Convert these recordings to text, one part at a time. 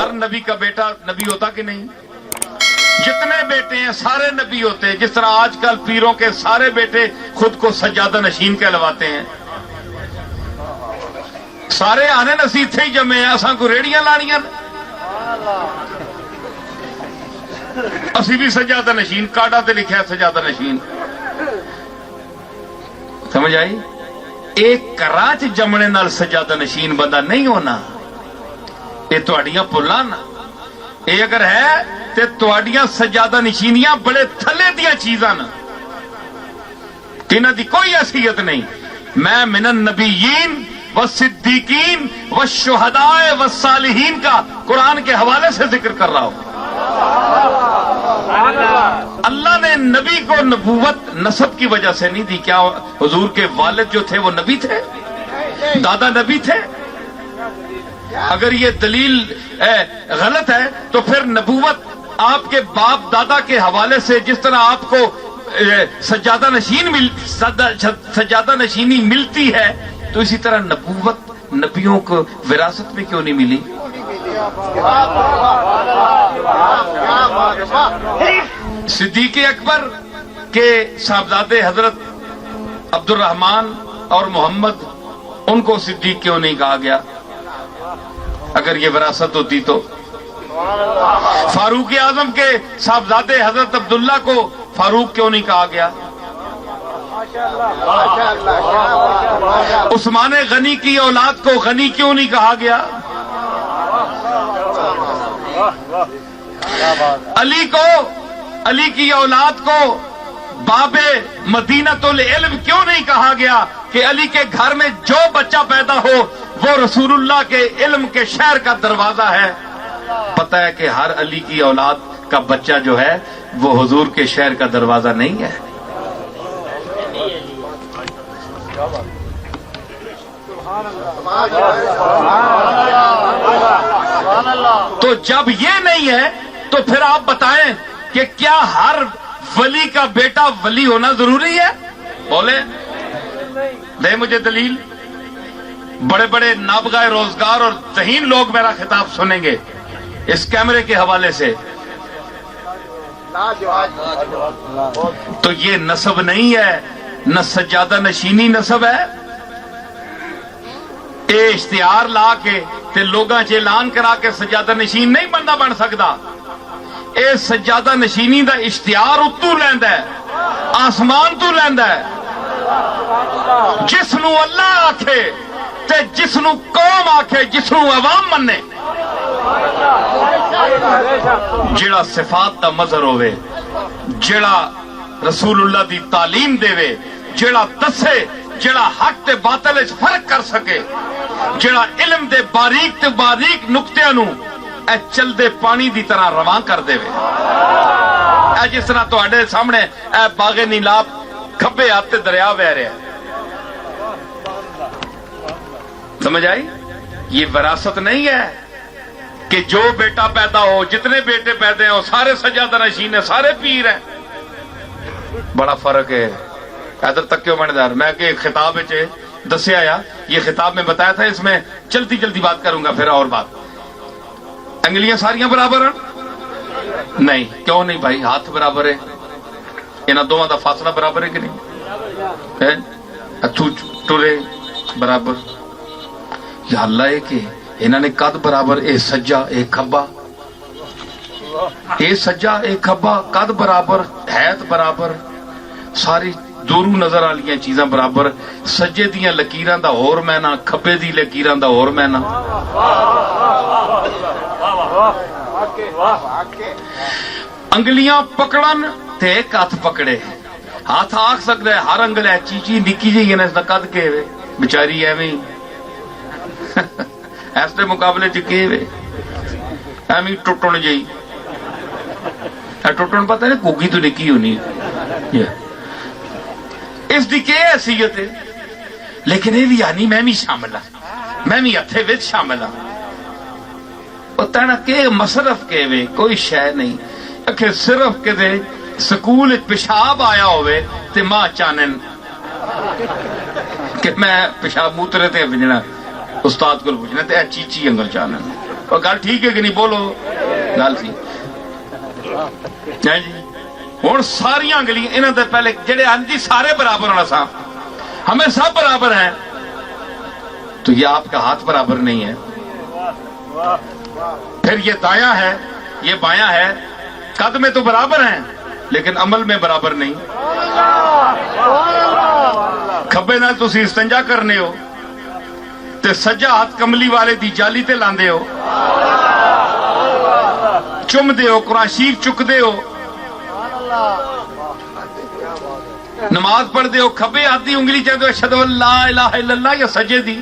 ہر نبی کا بیٹا نبی ہوتا کہ نہیں؟ جتنے بیٹے ہیں سارے نبی ہوتے ہیں. جس طرح آج کل پیروں کے سارے بیٹے خود کو سجادہ نشین کہلواتے ہیں. سارے آنے نسی تھے ہی جمے ہیں, اساں کو ریڑیاں لانیاں اسی بھی سجادہ نشین, کاڈا تے لکھا ہے سجادہ نشین. سمجھ آئی؟ ایک کراچ جمنے نال سجادہ نشین بندہ نہیں ہونا. یہ تواڈیاں پلاں نا, یہ اگر ہے تے تواڈیاں سجادہ نشینیاں بڑے تھلے دیاں چیزاں نا, انہاں دی کوئی حیثیت نہیں. میں من النبیین والصدیقین والشہداء والصالحین کا قرآن کے حوالے سے ذکر کر رہا ہوں. اللہ نے نبی کو نبوت نسب کی وجہ سے نہیں دی. کیا حضور کے والد جو تھے وہ نبی تھے؟ دادا نبی تھے؟ اگر یہ دلیل غلط ہے تو پھر نبوت آپ کے باپ دادا کے حوالے سے جس طرح آپ کو سجادہ نشینی ملتی ہے تو اسی طرح نبوت نبیوں کو وراثت میں کیوں نہیں ملی؟ صدیق اکبر کے صاحبزادے حضرت عبد الرحمن اور محمد, ان کو صدیق کیوں نہیں کہا گیا اگر یہ وراثت ہوتی تو؟ فاروق اعظم کے صاحبزادے حضرت عبداللہ کو فاروق کیوں نہیں کہا گیا؟ عثمان غنی کی اولاد کو غنی کیوں نہیں کہا گیا؟ علی کی اولاد کو باب مدینۃ العلم کیوں نہیں کہا گیا کہ علی کے گھر میں جو بچہ پیدا ہو وہ رسول اللہ کے علم کے شہر کا دروازہ ہے؟ پتہ ہے کہ ہر علی کی اولاد کا بچہ جو ہے وہ حضور کے شہر کا دروازہ نہیں ہے. تو جب یہ نہیں ہے تو پھر آپ بتائیں کہ کیا ہر ولی کا بیٹا ولی ہونا ضروری ہے؟ بولے, دے مجھے دلیل. بڑے بڑے نابغہ روزگار اور ذہین لوگ میرا خطاب سنیں گے اس کیمرے کے حوالے سے. تو یہ نسب نہیں ہے, نہ سجادہ نشینی نسب ہے. اے اشتہار لا کے تے لوگاں چ اعلان کرا کے سجادہ نشین نہیں بندہ بن سکتا. اے سجادہ نشینی دا اشتہار اتو لیندا ہے, آسمان تو لیندا ہے. جس نو اللہ آکھے تے جس نو قوم آکھے, جس نو عوام منے, جڑا صفات دا مظہر ہوئے, جڑا رسول اللہ دی تعلیم دے, جڑا دسے, جڑا حق تے باطل وچ فرق کر سکے, جڑا علم دے باریک تے باریک نقطیاں نو اے چل دے پانی دی طرح رواں کر دے. اے جس طرح تواڈے سامنے اے باغ نیلاب کھبے ہاتھ تے دریا وہ رہا ہے. سمجھ آئی؟ یہ وراثت نہیں ہے کہ جو بیٹا پیدا ہو, جتنے بیٹے پیدا ہوں سارے سجادہ نشین ہیں, سارے پیر ہیں. بڑا فرق ہے. ادھر تک کیوں مانے دار میں کہ خطاب دسیا یا یہ خطاب میں بتایا تھا, اس میں جلدی جلدی بات کروں گا. پھر اور بات, انگلیاں ساریاں برابر ہیں؟ نہیں. کیوں نہیں بھائی؟ ہاتھ برابر ہے, انہاں دونوں دا فاصلہ برابر ہے کہ نہیں؟ اتھو ٹرے برابر. یا اللہ ہے کہ انہاں نے قد برابر, اے سجا اے کھبا, اے سجا اے کھبا, قد برابر, حیت برابر, ساری دورو نظر والیاں چیزاں برابر. سجے دیاں لکیراں دا ہور مینا, کھبے دی لکیراں دا ہور مینا. انگلیاں پکڑن تے ایک ہاتھ پکڑے. ہاتھ آکھ سکتا ہے ہر انگل ہے چیچی نکی جی ہے, اس دا قد کے بیچاری ایویں ایسے مقابلے چ کے ایویں ٹوٹن جی, ٹوٹن پتہ نہیں گوگی تو نکی ہونی ہے, اس دی کی حیثیت ہے. لیکن یہ بھی یعنی میں بھی شامل ہوں, میں بھی ہتھے وچ شامل ہوں. پتہ نہ کہ مصرف کے وے کوئی شے نہیں کہ صرف کہ سکول پیشاب آیا ہوئے تے ماں چانن کہ میں پیشاب موترے تے بھجنا استاد کو پوچھنا تے چیچی انگل چانن. اور گل ٹھیک ہے کہ نہیں؟ بولو گل سی جی ہوں ساریا انگلیاں انہوں نے پہلے جڑے آن جی سارے برابر ہونا سا ہمیں سب برابر ہیں تو یہ آپ کا ہاتھ برابر نہیں ہے. پھر یہ دایاں ہے یہ بایاں ہے قد میں تو برابر ہیں لیکن عمل میں برابر نہیں. کھبے نال تسی استنجا کرنے ہو تے سجا ہاتھ کملی والے دی جالی تے لاندے ہو چم دے ہو قرآن شریف چک دے ہو نماز پڑھ دے ہو کھبے ہاتھ دی انگلی چاہتے ہو اشہدو ان لا الہ الا اللہ یا سجے دی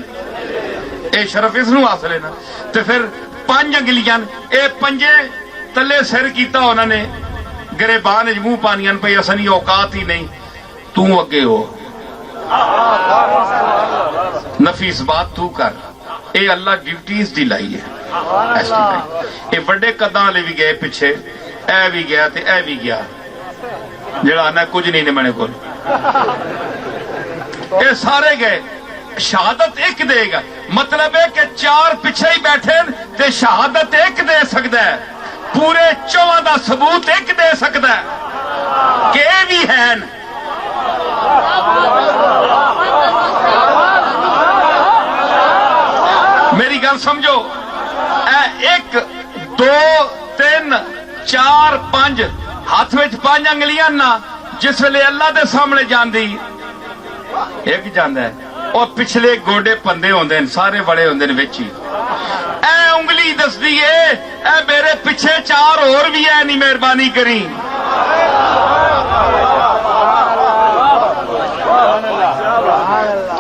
اے شرف اس نو حاصل ہے نا. تے پھر 5 انگلیاں اے پنجے تلے سر کیتا انہوں نے گریبان وچ منہ پانیاں پئی اسنی اوقات ہی نہیں تو اگے ہو نفی اس بات تو کر اے اللہ ڈیوٹیز دی لائی ہے اے بڑے قداں والے بھی گئے پیچھے اے بھی گیا تے اے بھی گیا جڑا آنا کچھ نہیں نے میرے کو اے سارے گئے شہادت ایک دے گا مطلب ہے کہ 4 پیچھے ہی بیٹھے تے شہادت ایک دے سکتا ہے پورے 4 دا ثبوت ایک دے سکتا ہے کہ اے بھی ہیں. میری گل سمجھو اے 1 2 3 4 5 ہاتھ وچ 5 انگلیاں نا جس ویلے اللہ دے سامنے جاندی ایک جاندا ہے اور پچھلے گوڈے پندے ہوندے ہیں سارے بڑے ہوندے نے وچ ہی اے انگلی دسدی ہے اے میرے پیچھے 4 اور بھی ہے نہیں مہربانی کری.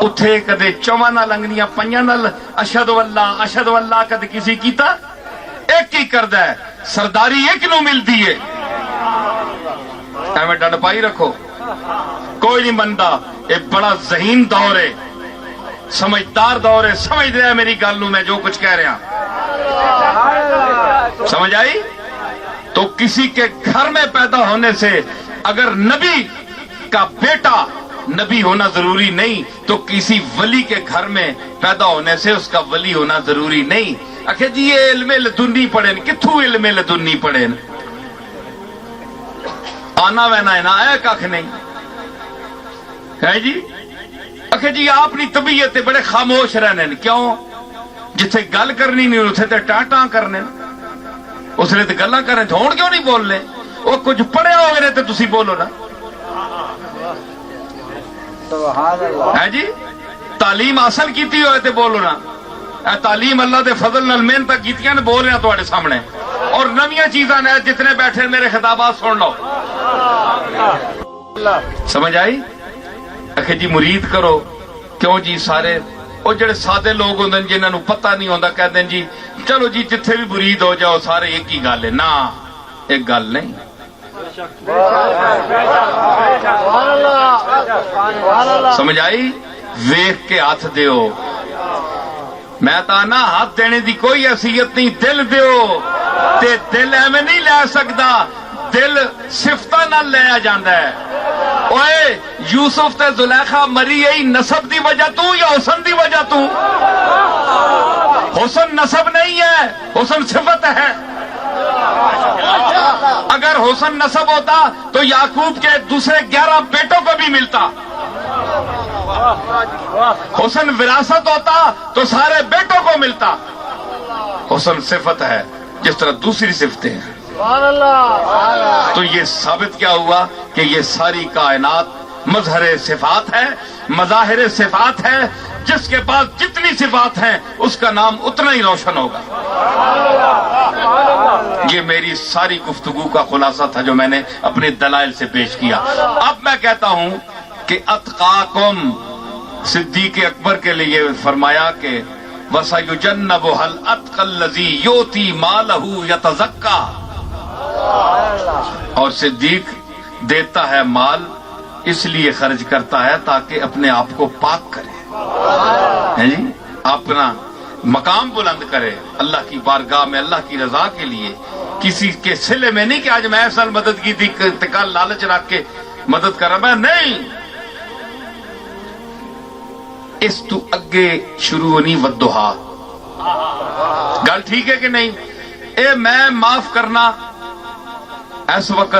اتھے کدے 4 نال انگلیاں 5 نال اشہدو اللہ کدے کسی کیتا ایک ہی کردا ہے سرداری ایک نو ملدی ہے. ایویں ڈنڈ پائی رکھو کوئی نہیں مندا ایک بڑا ذہین دور ہے سمجھدار دور ہے سمجھ رہا میری گل نو میں جو کچھ کہہ رہا سمجھ آئی. تو کسی کے گھر میں پیدا ہونے سے اگر نبی کا بیٹا نبی ہونا ضروری نہیں تو کسی ولی کے گھر میں پیدا ہونے سے اس کا ولی ہونا ضروری نہیں. آخر جی یہ علم لدنی پڑھے کتھوں علم لدنی پڑھے آنا وینا ہے نا آیا کھ نہیں ہے جی. آخر جی اپنی طبیعت بڑے خاموش رہنے کیوں جتھے گل کرنی نہیں اتنے تو ٹاں ٹاں کرنے اس نے تو گلاں کرنے ہون کیوں نہیں بولنے وہ کچھ پڑھیا ہوئے تو تسی بولو نا ہے جی. تعلیم حاصل کیتی ہوئے تو بولو نا اے تعلیم اللہ دے فضل نال محنت کیتیاں نے بول رہے ہیں تواڈے سامنے اور نویاں چیزاں نے جتنے بیٹھے میرے خطابات سن لو سمجھ آئی. آخر جی مرید کرو کیوں جی سارے وہ جڑے سادے لوگ ہوندے جنہاں نوں پتہ نہیں ہوندا کہتے ہیں جی چلو جی جتھے بھی مرید ہو جاؤ سارے ایک ہی گل ہے نا ایک گل نہیں. سمجھ آئی. ویکھ کے ہاتھ دیو میں تا نا ہاتھ دینے دی کوئی حیثیت نہیں دل دیو تے دل ایویں نہیں لے سکدا دل صفتاں نال لیا جاندا ہے. اوئے یوسف تے زلیخا مری ای نسب دی وجہ تو یا حسن دی وجہ تو؟ حسن نسب نہیں ہے حسن صفت ہے. اگر حسن نسب ہوتا تو یعقوب کے دوسرے 11 بیٹوں کو بھی ملتا. حسن وراثت ہوتا تو سارے بیٹوں کو ملتا. حسن صفت ہے جس طرح دوسری صفتیں ہیں. تو یہ ثابت کیا ہوا کہ یہ ساری کائنات مظہر صفات ہے مظاہر صفات ہے. جس کے پاس جتنی صفات ہیں اس کا نام اتنا ہی روشن ہوگا. یہ میری ساری گفتگو کا خلاصہ تھا جو میں نے اپنے دلائل سے پیش کیا. اب میں کہتا ہوں کہ اتقاکم صدیق اکبر کے لیے فرمایا کہ وَسَيُجَنَّبُهَا الْأَتْقَى الَّذِي يُؤْتِي مَالَهُ يَتَزَكَّى. اور صدیق دیتا ہے مال اس لیے خرچ کرتا ہے تاکہ اپنے آپ کو پاک کرے جی اپنا مقام بلند کرے اللہ کی بارگاہ میں اللہ کی رضا کے لیے. کسی کے سلے میں نہیں کہ آج میں سال مدد کی تھی کل لالچ رکھ کے مدد کر رہا میں نہیں. اس تو اگے شروع نہیں ودھا گل ٹھیک ہے کہ نہیں؟ اے میں معاف کرنا اس وقت